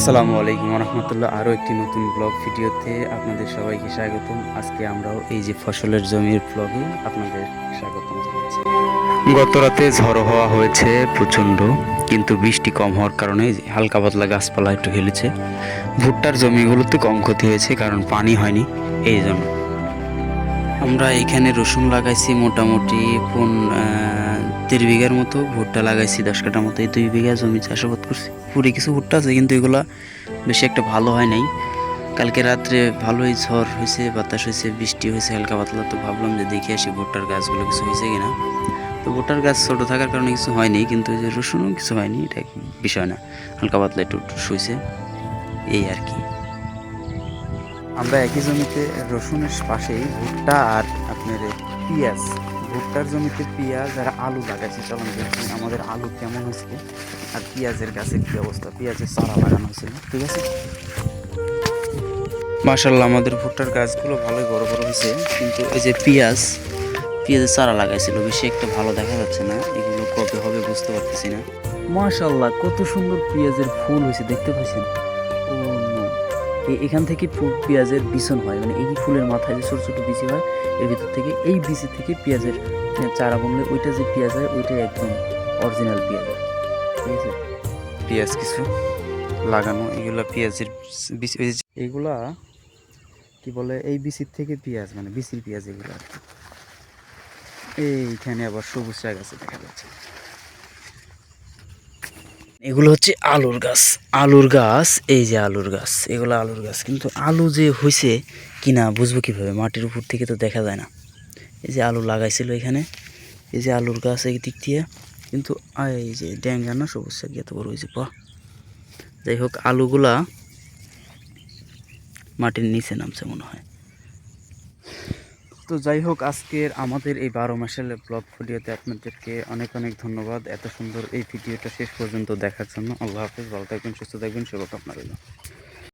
আসসালামু আলাইকুম রহমতুল্লাহ। আরও একটি নতুন ব্লগ ভিডিওতে আপনাদের সবাইকে স্বাগতম। আজকে আমরাও এই যে ফসলের জমির ব্লগে আপনাদের স্বাগতম জানাচ্ছি। গত রাতে ঝড়ো হওয়া হয়েছে প্রচণ্ড, কিন্তু বৃষ্টি কম হওয়ার কারণে হালকা পাতলা গাছপালা একটু হেলেছে। ভুট্টার জমিগুলোতে কম ক্ষতি হয়েছে কারণ পানি হয়নি, এই জন্য। আমরা এখানে রসুন লাগাইছি মোটামুটি 3 বিঘার মতো, ভুট্টা লাগাইছি 10 কাঠার মতো। এই 2 বিঘা জমি চাষাবাদ করছি। পুরি কিছু ভুট্টা আছে, কিন্তু এগুলা বেশি একটা ভালো হয় নাই। কালকে রাত্রে ভালোই ঝড় হয়েছে, বাতাস হয়েছে, বৃষ্টি হয়েছে হালকা পাতলা। তো ভাবলাম যে দেখে আসি ভুট্টার গাছগুলো কিছু হয়েছে কিনা। তো ভুট্টার গাছ ছোটো থাকার কারণে কিছু হয়নি, কিন্তু এই যে রসুনও কিছু হয়নি, এটা বিষয় না। হালকা পাতলা একটু শুয়েছে, এই আর কি। আমরা একই জমিতে রসুনের পাশেই ভুট্টা আর আপনার পেঁয়াজ, ভুট্টার জমিতে পেঁয়াজ আর আলু লাগাইছি। চলুন দেখি আমাদের আলু কেমন হয়েছে আর পেঁয়াজের গাছের কী অবস্থা। পেঁয়াজের চারা লাগানো হয়েছিল, ঠিক আছে। মাশাআল্লাহ, আমাদের ভুট্টার গাছগুলো ভালোই বড় বড় হয়েছে, কিন্তু এই যে পেঁয়াজের চারা লাগাইছিল বেশি একটা ভালো দেখা যাচ্ছে না। এগুলো কবে হবে বুঝতে পারতেছি না। মাশাআল্লাহ, কত সুন্দর পেঁয়াজের ফুল হয়েছে, দেখতে পাচ্ছেন? ও নো, এখান থেকে পেঁয়াজের বিচন হয়, মানে এই ফুলের মাথায় যে ছোটো ছোটো বিচি হয়, এর ভিতর থেকে এই বিচি থেকে পেঁয়াজের চারা বুনলে ওইটা যে পেঁয়াজ হয় ওইটাই একদম অরিজিনাল পেঁয়াজ হয়, ঠিক আছে। পেঁয়াজ কিছু লাগানো, এগুলা পেঁয়াজের বীজ, এইগুলা কি বলে, এই বিচির থেকে পেঁয়াজ, মানে বিচির পেঁয়াজ এগুলো আর কি। এইখানে আবার সবুজ শাক আছে দেখা যাচ্ছে। এগুলো হচ্ছে আলুর গাছ, আলুর গাছ, এই যে আলুর গাছ, এগুলো আলুর গাছ। কিন্তু আলু যে হয়েছে কিনা বুঝবো কিভাবে, মাটির উপর থেকে তো দেখা যায় না। এই যে আলু লাগাইছিল এখানে, এই যে আলুর গাছ এই দিক দিয়ে, কিন্তু এই যে ড্যাঙ্গা না সবুজ শাক এত বড় হয়েছে পা। যাই হোক, আলুগুলা মাটির নিচে নামছে মনে হয়। তো যাই হোক, আজকের আমাদের এই 12 মাসের ব্লগ ভিডিওতে আপনাদেরকে অনেক অনেক ধন্যবাদ এত সুন্দর এই ভিডিওটা শেষ পর্যন্ত দেখার জন্য। আল্লাহ হাফেজ, ভালো থাকবেন, সুস্থ থাকবেন, শুভকামনা রইল।